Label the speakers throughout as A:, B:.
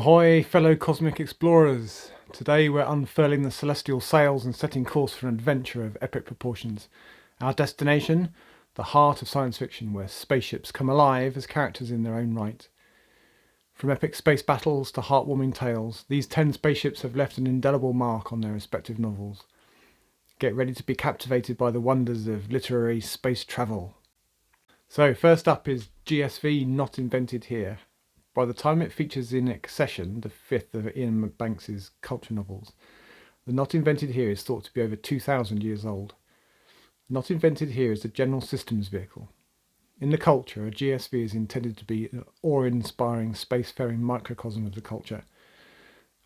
A: Ahoy, fellow cosmic explorers! Today we're unfurling the celestial sails and setting course for an adventure of epic proportions. Our destination? The heart of science fiction, where spaceships come alive as characters in their own right. From epic space battles to heartwarming tales, these 10 spaceships have left an indelible mark on their respective novels. Get ready to be captivated by the wonders of literary space travel. So first up is GSV Not Invented Here. By the time it features in Accession, the fifth of Ian Banks's culture novels, the Not Invented Here is thought to be over 2,000 years old. Not Invented Here is a general systems vehicle. In the culture, a GSV is intended to be an awe-inspiring spacefaring microcosm of the culture.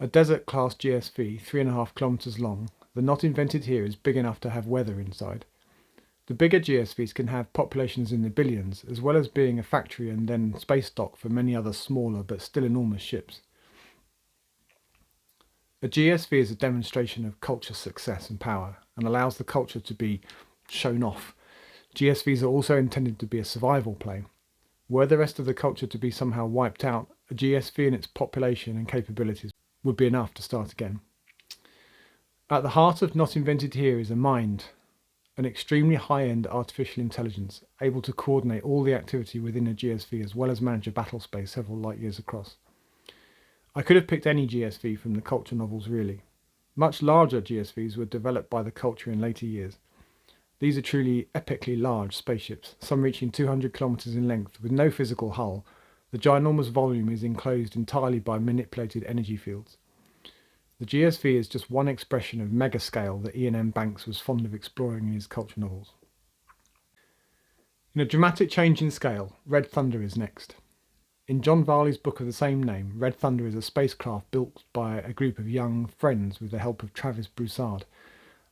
A: A desert-class GSV, 3.5 kilometers long, the Not Invented Here is big enough to have weather inside. The bigger GSVs can have populations in the billions, as well as being a factory and then space dock for many other smaller but still enormous ships. A GSV is a demonstration of culture success and power, and allows the culture to be shown off. GSVs are also intended to be a survival play. Were the rest of the culture to be somehow wiped out, a GSV and its population and capabilities would be enough to start again. At the heart of Not Invented Here is a mind. An extremely high-end artificial intelligence, able to coordinate all the activity within a GSV as well as manage a battle space several light years across. I could have picked any GSV from the culture novels really. Much larger GSVs were developed by the culture in later years. These are truly epically large spaceships, some reaching 200 kilometers in length with no physical hull. The ginormous volume is enclosed entirely by manipulated energy fields. The GSV is just one expression of megascale that Ian M. Banks was fond of exploring in his culture novels. In a dramatic change in scale, Red Thunder is next. In John Varley's book of the same name, Red Thunder is a spacecraft built by a group of young friends with the help of Travis Broussard,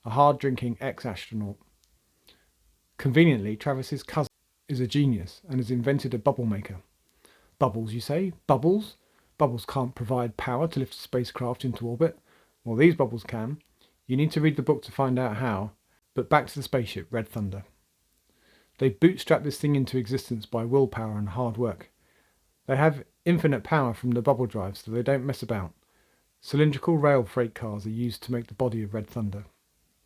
A: a hard-drinking ex-astronaut. Conveniently, Travis's cousin is a genius and has invented a bubble maker. Bubbles, you say? Bubbles? Bubbles can't provide power to lift a spacecraft into orbit. Well, these bubbles can. You need to read the book to find out how. But back to the spaceship, Red Thunder. They bootstrap this thing into existence by willpower and hard work. They have infinite power from the bubble drive, so they don't mess about. Cylindrical rail freight cars are used to make the body of Red Thunder.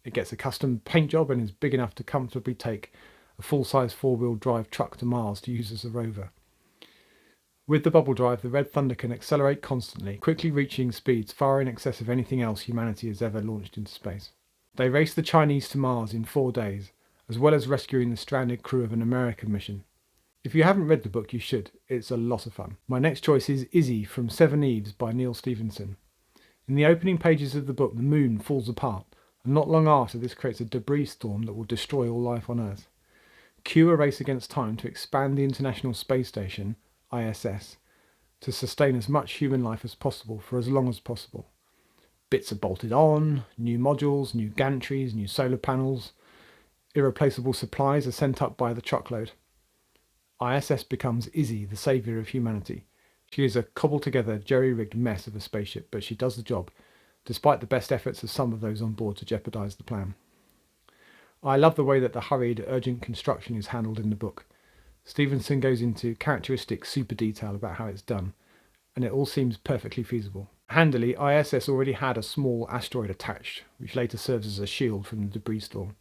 A: It gets a custom paint job and is big enough to comfortably take a full-size four-wheel drive truck to Mars to use as a rover. With the bubble drive, the Red Thunder can accelerate constantly, quickly reaching speeds far in excess of anything else humanity has ever launched into space. They race the Chinese to Mars in 4 days, as well as rescuing the stranded crew of an American mission. If you haven't read the book, you should. It's a lot of fun. My next choice is Izzy from Seven Eves by Neil Stephenson. In the opening pages of the book, the moon falls apart, and not long after this creates a debris storm that will destroy all life on Earth. Cue a race against time to expand the International Space Station, ISS, to sustain as much human life as possible for as long as possible. Bits are bolted on, new modules, new gantries, new solar panels, irreplaceable supplies are sent up by the truckload. ISS becomes Izzy, the saviour of humanity. She is a cobbled-together, jerry-rigged mess of a spaceship, but she does the job, despite the best efforts of some of those on board to jeopardise the plan. I love the way that the hurried, urgent construction is handled in the book. Stevenson goes into characteristic super detail about how it's done, and it all seems perfectly feasible. Handily, ISS already had a small asteroid attached, which later serves as a shield from the debris storm.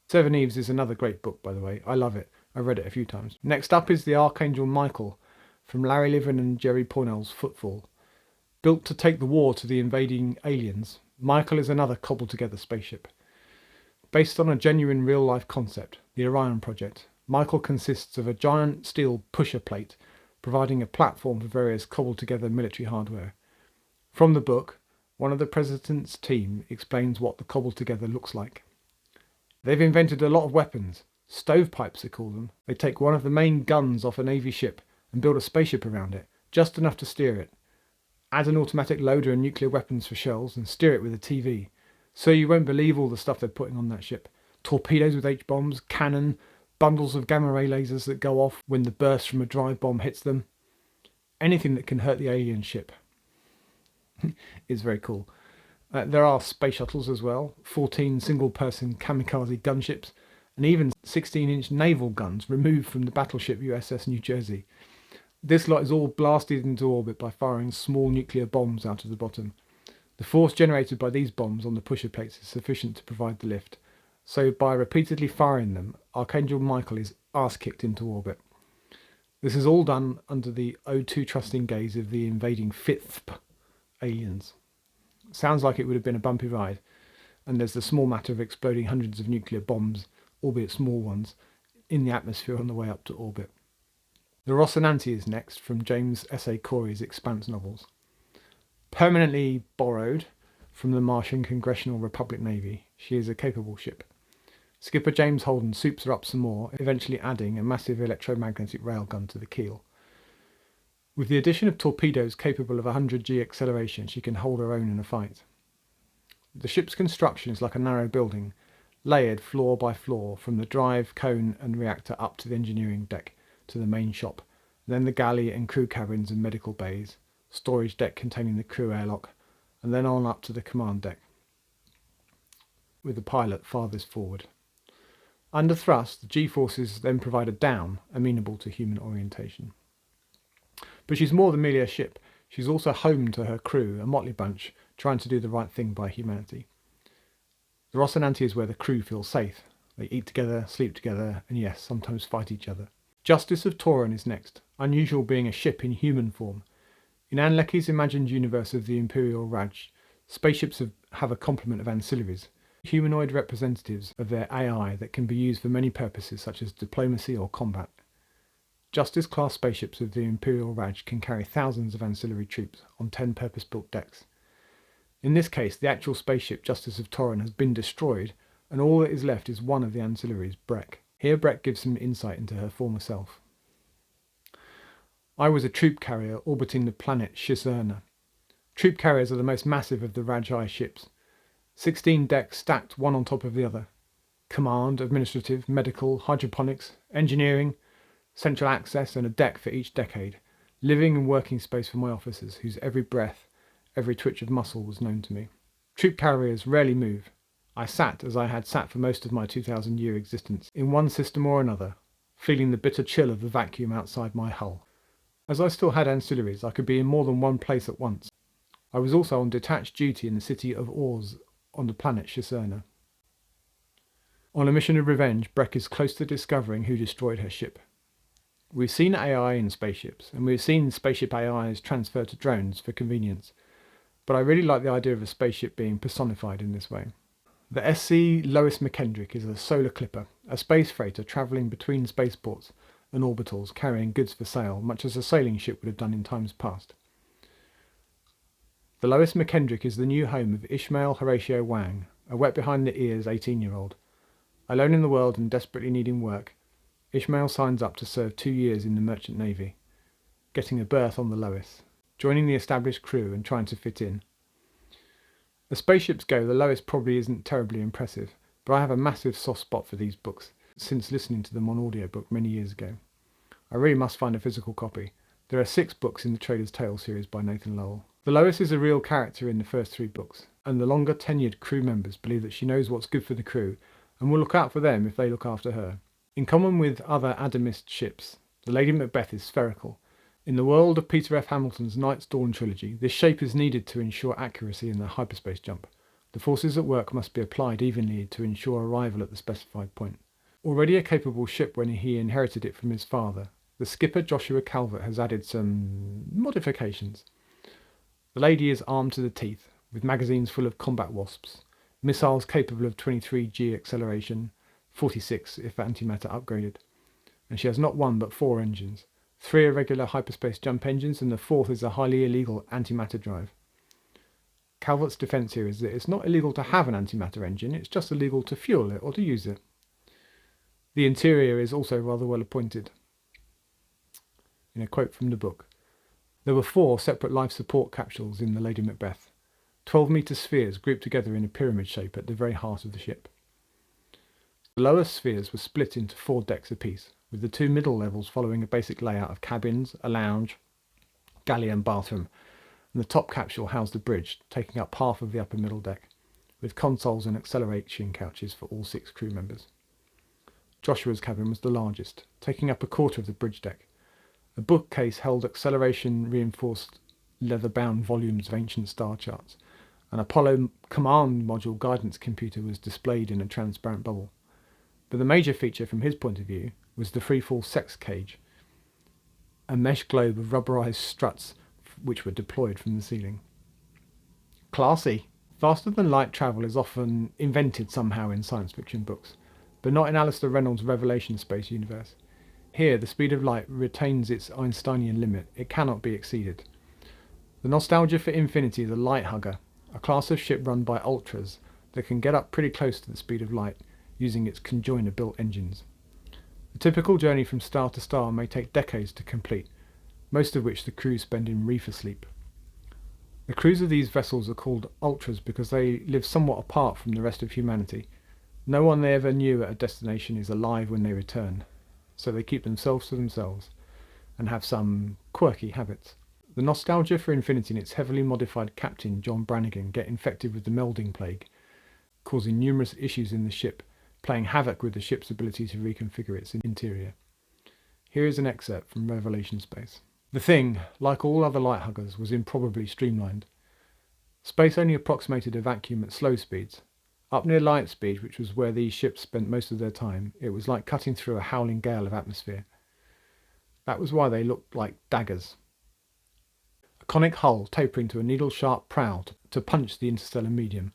A: Seven Eves is another great book, by the way. I love it. I've read it a few times. Next up is the Archangel Michael, from Larry Niven and Jerry Pournelle's Footfall. Built to take the war to the invading aliens, Michael is another cobbled-together spaceship. Based on a genuine real-life concept, the Orion Project, Michael consists of a giant steel pusher plate, providing a platform for various cobbled-together military hardware. From the book, one of the President's team explains what the cobbled-together looks like. They've invented a lot of weapons. Stovepipes, they call them. They take one of the main guns off a Navy ship and build a spaceship around it, just enough to steer it. Add an automatic loader and nuclear weapons for shells and steer it with a TV. So you won't believe all the stuff they're putting on that ship. Torpedoes with H-bombs, cannon, bundles of gamma ray lasers that go off when the burst from a drive bomb hits them. Anything that can hurt the alien ship is very cool. There are space shuttles as well, 14 single-person kamikaze gunships, and even 16-inch naval guns removed from the battleship USS New Jersey. This lot is all blasted into orbit by firing small nuclear bombs out of the bottom. The force generated by these bombs on the pusher plates is sufficient to provide the lift, so by repeatedly firing them, Archangel Michael is arse-kicked into orbit. This is all done under the O2 trusting gaze of the invading fifth aliens. Sounds like it would have been a bumpy ride, and there's the small matter of exploding hundreds of nuclear bombs, albeit small ones, in the atmosphere on the way up to orbit. The Rossanti is next, from James S. A. Corey's Expanse novels. Permanently borrowed from the Martian Congressional Republic Navy, she is a capable ship. Skipper James Holden soups her up some more, eventually adding a massive electromagnetic railgun to the keel. With the addition of torpedoes capable of 100G acceleration, she can hold her own in a fight. The ship's construction is like a narrow building, layered floor by floor, from the drive, cone and reactor up to the engineering deck to the main shop, then the galley and crew cabins and medical bays, storage deck containing the crew airlock, and then on up to the command deck, with the pilot farthest forward. Under thrust, the G-forces then provide a down, amenable to human orientation. But she's more than merely a ship. She's also home to her crew, a motley bunch, trying to do the right thing by humanity. The Rossanti is where the crew feel safe. They eat together, sleep together, and yes, sometimes fight each other. Justice of Tauren is next, unusual being a ship in human form. In Anne Leckie's imagined universe of the Imperial Raj, spaceships have a complement of ancillaries, humanoid representatives of their AI that can be used for many purposes such as diplomacy or combat. Justice-class spaceships of the Imperial Raj can carry thousands of ancillary troops on 10 purpose-built decks. In this case, the actual spaceship Justice of Tauren has been destroyed, and all that is left is one of the ancillaries, Breck. Here Breck gives some insight into her former self. I was a troop carrier orbiting the planet Shizurna. Troop carriers are the most massive of the Rajai ships. 16 decks stacked one on top of the other. Command, administrative, medical, hydroponics, engineering, central access, and a deck for each decade. Living and working space for my officers, whose every breath, every twitch of muscle was known to me. Troop carriers rarely move. I sat, as I had sat for most of my 2,000-year existence, in one system or another, feeling the bitter chill of the vacuum outside my hull. As I still had ancillaries, I could be in more than one place at once. I was also on detached duty in the city of Oz on the planet Shizurna. On a mission of revenge, Breck is close to discovering who destroyed her ship. We've seen AI in spaceships, and we've seen spaceship AIs transferred to drones for convenience, but I really like the idea of a spaceship being personified in this way. The SC Lois McKendrick is a solar clipper, a space freighter travelling between spaceports and orbitals carrying goods for sale, much as a sailing ship would have done in times past. The Lois McKendrick is the new home of Ishmael Horatio Wang, a wet-behind-the-ears 18-year-old. Alone in the world and desperately needing work, Ishmael signs up to serve 2 years in the Merchant Navy, getting a berth on the Lois, joining the established crew and trying to fit in. As spaceships go, the Lois probably isn't terribly impressive, but I have a massive soft spot for these books, since listening to them on audiobook many years ago. I really must find a physical copy. There are 6 books in the Trader's Tale series by Nathan Lowell. The Lois is a real character in the first 3 books, and the longer tenured crew members believe that she knows what's good for the crew and will look out for them if they look after her. In common with other Adamist ships, the Lady Macbeth is spherical. In the world of Peter F. Hamilton's Night's Dawn trilogy, this shape is needed to ensure accuracy in the hyperspace jump. The forces at work must be applied evenly to ensure arrival at the specified point. Already a capable ship when he inherited it from his father, the skipper Joshua Calvert has added some modifications. The Lady is armed to the teeth, with magazines full of combat wasps, missiles capable of 23G acceleration, 46 if antimatter upgraded, and she has not 1 but 4 engines. 3 are regular hyperspace jump engines, and the 4th is a highly illegal antimatter drive. Calvert's defence here is that it's not illegal to have an antimatter engine, it's just illegal to fuel it or to use it. The interior is also rather well appointed. In a quote from the book, there were 4 separate life support capsules in the Lady Macbeth, 12-metre spheres grouped together in a pyramid shape at the very heart of the ship. The lower spheres were split into 4 decks apiece, with the 2 middle levels following a basic layout of cabins, a lounge, galley and bathroom, and the top capsule housed a bridge, taking up half of the upper middle deck, with consoles and acceleration couches for all 6 crew members. Joshua's cabin was the largest, taking up a quarter of the bridge deck, A bookcase held acceleration-reinforced leather-bound volumes of ancient star charts. An Apollo command module guidance computer was displayed in a transparent bubble. But the major feature from his point of view was the freefall sex cage, a mesh globe of rubberized struts which were deployed from the ceiling. Classy! Faster-than-light travel is often invented somehow in science fiction books, but not in Alistair Reynolds' Revelation space universe. Here, the speed of light retains its Einsteinian limit. It cannot be exceeded. The Nostalgia for Infinity is a light hugger, a class of ship run by ultras that can get up pretty close to the speed of light using its conjoiner-built engines. The typical journey from star to star may take decades to complete, most of which the crew spend in reefer sleep. The crews of these vessels are called ultras because they live somewhat apart from the rest of humanity. No one they ever knew at a destination is alive when they return, so they keep themselves to themselves and have some quirky habits. The Nostalgia for Infinity and its heavily modified captain John Brannigan get infected with the melding plague, causing numerous issues in the ship, playing havoc with the ship's ability to reconfigure its interior. Here is an excerpt from Revelation Space. The thing, like all other light huggers, was improbably streamlined. Space only approximated a vacuum at slow speeds. Up near light speed, which was where these ships spent most of their time, it was like cutting through a howling gale of atmosphere. That was why they looked like daggers. A conic hull tapering to a needle-sharp prow to punch the interstellar medium,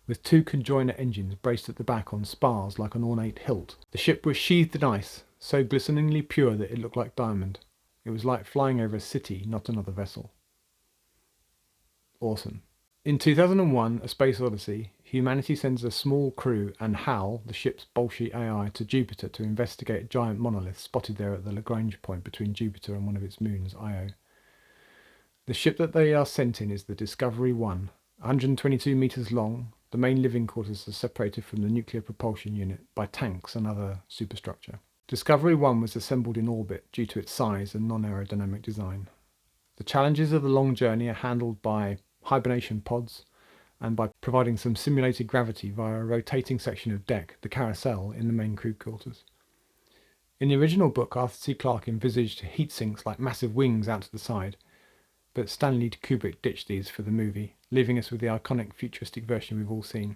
A: with two conjoiner engines braced at the back on spars like an ornate hilt. The ship was sheathed in ice, so glisteningly pure that it looked like diamond. It was like flying over a city, not another vessel. Awesome. In 2001, A Space Odyssey, humanity sends a small crew and HAL, the ship's Bolshoi AI, to Jupiter to investigate a giant monolith spotted there at the Lagrange point between Jupiter and one of its moons, Io. The ship that they are sent in is the Discovery 1, 122 metres long. The main living quarters are separated from the nuclear propulsion unit by tanks and other superstructure. Discovery 1 was assembled in orbit due to its size and non-aerodynamic design. The challenges of the long journey are handled by hibernation pods and by providing some simulated gravity via a rotating section of deck, the carousel, in the main crew quarters. In the original book, Arthur C. Clarke envisaged heat sinks like massive wings out to the side, but Stanley Kubrick ditched these for the movie, leaving us with the iconic futuristic version we've all seen.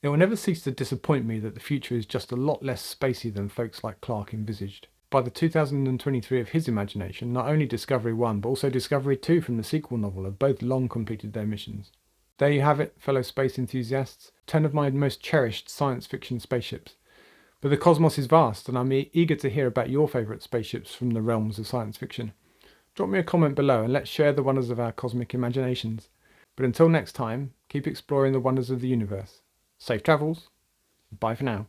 A: It will never cease to disappoint me that the future is just a lot less spacey than folks like Clarke envisaged. By the 2023 of his imagination, not only Discovery 1 but also Discovery 2 from the sequel novel have both long completed their missions. There you have it, fellow space enthusiasts, 10 of my most cherished science fiction spaceships. But the cosmos is vast, and I'm eager to hear about your favourite spaceships from the realms of science fiction. Drop me a comment below and let's share the wonders of our cosmic imaginations. But until next time, keep exploring the wonders of the universe. Safe travels. Bye for now.